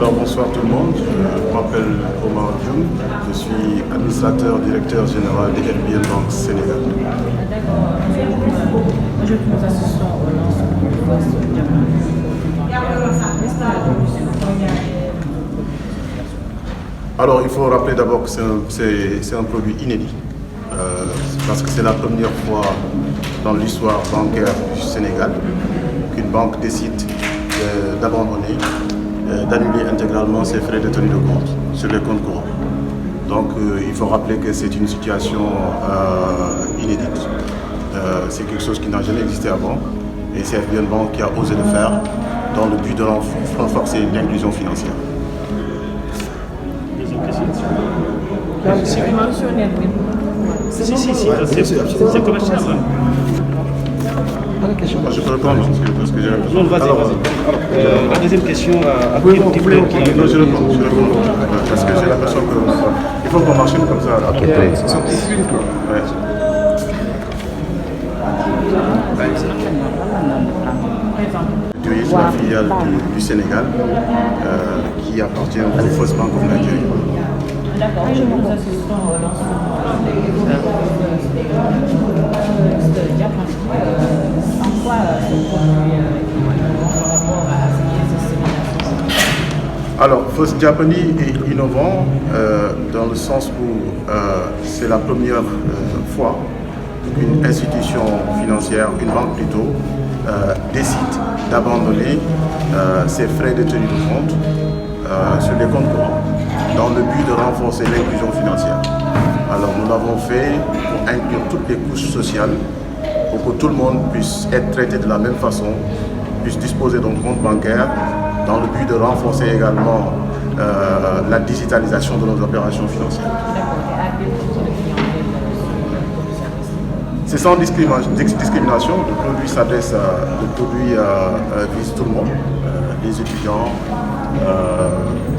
Alors bonsoir tout le monde, je m'appelle Omar Dioum, je suis administrateur directeur général de RBN Bank Sénégal. Aujourd'hui nous assistons au lancement du poste Diapani. Alors il faut rappeler d'abord que c'est un produit inédit, parce que c'est la première fois dans l'histoire bancaire du Sénégal qu'une banque décide d'abandonner, d'annuler intégralement ses frais de tenue de compte sur les comptes courants. Donc il faut rappeler que c'est une situation inédite. C'est quelque chose qui n'a jamais existé avant et c'est RBN Bank qui a osé le faire dans le but de renforcer l'inclusion financière. Si vous mentionnez c'est commercial. Je peux répondre parce que j'ai... Non, vas-y. La deuxième question à non, je réponds. Parce que j'ai l'impression que... Il faut qu'on marche comme ça. C'est la filiale du Sénégal qui appartient au First Bank of Nigeria. D'accord, nous assistons au lancement de Diapani. En quoi ce produit est par rapport à ce qui est dissémination? Alors, First Diapani est innovant dans le sens où c'est la première fois qu'une institution financière, une banque plutôt, décide d'abandonner ses frais de tenue de compte sur les comptes courants dans le but de renforcer l'inclusion financière. Alors nous l'avons fait pour inclure toutes les couches sociales, pour que tout le monde puisse être traité de la même façon, puisse disposer d'un compte bancaire, dans le but de renforcer également la digitalisation de nos opérations financières. C'est sans discrimination, le produit s'adresse le produit vise tout le monde, les étudiants,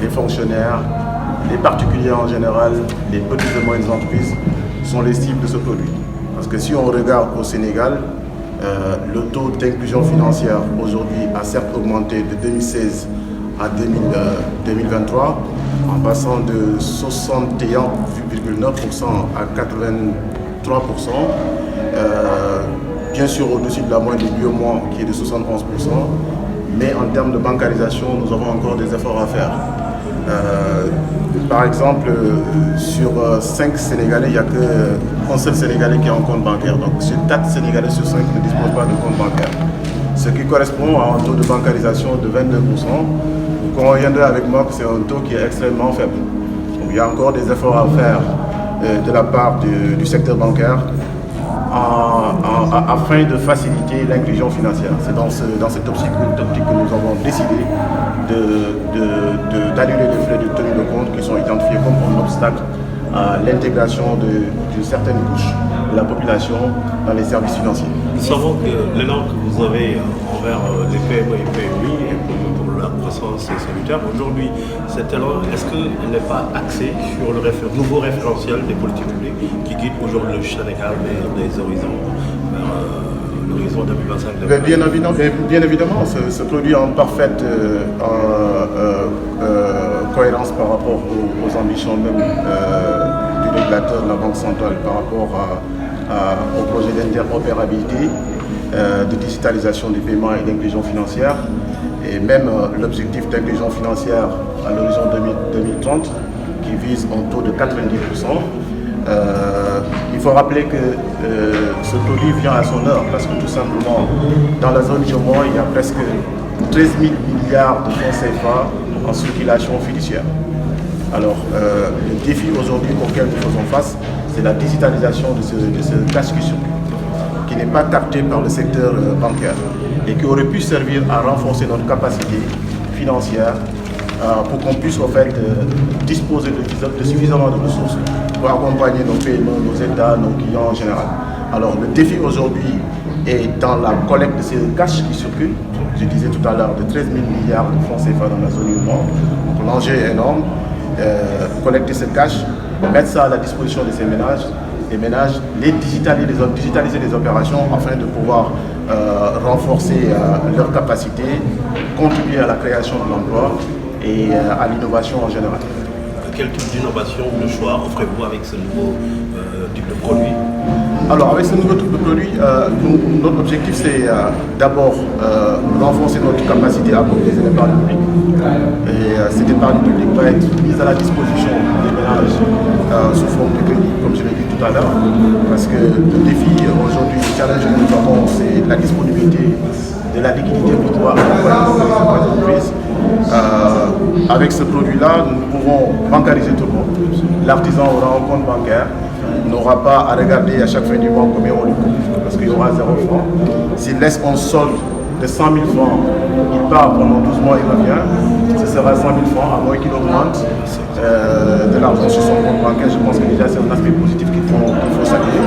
les fonctionnaires, les particuliers en général, les petites et moyennes entreprises sont les cibles de ce produit. Parce que si on regarde au Sénégal, le taux d'inclusion financière aujourd'hui a certes augmenté de 2016 à 2023, en passant de 61,9% à 83%, bien sûr au-dessus de la moyenne du UEMOA qui est de 71%, mais en termes de bancarisation, nous avons encore des efforts à faire. Par exemple, sur 5 Sénégalais, il n'y a qu'un seul Sénégalais qui a un compte bancaire. Donc, sur 4 Sénégalais sur 5 ne disposent pas de compte bancaire. Ce qui correspond à un taux de bancarisation de 22%. Vous conviendrez avec moi que c'est un taux qui est extrêmement faible. Donc, il y a encore des efforts à faire de la part du secteur bancaire afin de faciliter l'inclusion financière. C'est dans cette optique que nous avons décidé d'annuler les frais de tenue de compte qui sont identifiés comme un obstacle à l'intégration d'une certaine couche de la population dans les services financiers. Nous savons que l'élan que vous avez envers les PME et PMI et pour la croissance salutaire, aujourd'hui, cet élan, est-ce qu'il n'est pas axé sur le nouveau référentiel des politiques publiques qui guide aujourd'hui le Sénégal vers des horizons, l'horizon 2025? Bien évidemment, ce produit est en parfaite cohérence par rapport aux ambitions même du régulateur de la Banque centrale par rapport au projet d'interopérabilité, de digitalisation des paiements et d'inclusion financière, et même l'objectif d'inclusion financière à l'horizon 2030 qui vise un taux de 90%. Il faut rappeler que ce produit vient à son heure parce que tout simplement dans la zone UEMOA il y a presque 13 000 milliards de francs CFA en circulation fiduciaire. Alors le défi aujourd'hui auquel nous faisons face, c'est la digitalisation de ce cash qui circule, qui n'est pas capté par le secteur bancaire et qui aurait pu servir à renforcer notre capacité financière pour qu'on puisse en fait disposer de suffisamment de ressources pour accompagner nos PME, nos États, nos clients en général. Alors le défi aujourd'hui est dans la collecte de ces cash qui circulent. Je disais tout à l'heure de 13 000 milliards de francs CFA dans la zone UEMOA. Donc l'enjeu est énorme. Collecter ce cash, mettre ça à la disposition de ces ménages, digitaliser les opérations afin de pouvoir renforcer leur capacité, contribuer à la création de l'emploi et à l'innovation en général. Quel type d'innovation ou de choix offrez-vous avec ce nouveau type de produit? Alors avec ce nouveau type de produit, notre objectif c'est d'abord renforcer notre capacité à mobiliser l'épargne publique. Et cette épargne publique va être mise à la disposition des ménages sous forme de crédit, comme je l'ai dit tout à l'heure. Parce que le défi aujourd'hui, le challenge que nous avons, c'est la disponibilité de la liquidité pour pouvoir accompagner les entreprises. Avec ce produit-là, nous pouvons bancariser tout le monde. L'artisan aura un compte bancaire, n'aura pas à regarder à chaque fin du mois combien on lui coûte, parce qu'il y aura 0 franc. S'il laisse un solde de 100 000 francs, il part pendant 12 mois, il revient. Ce sera 100 000 francs, à moins qu'il augmente de l'argent sur son compte bancaire. Je pense que déjà c'est un aspect positif qu'il faut saluer.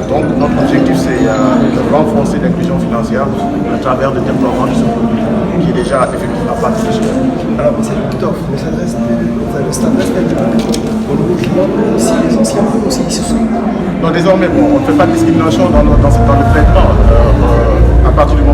Donc notre objectif c'est de renforcer l'inclusion financière à travers le déploiement de ce produit qui est déjà effectif à partir de chez nous. Alors cette offre, ça reste au nouveau client, aussi les anciens, aussi ils se sont. Donc désormais, on ne fait pas de discrimination dans le traitement. À partir du moment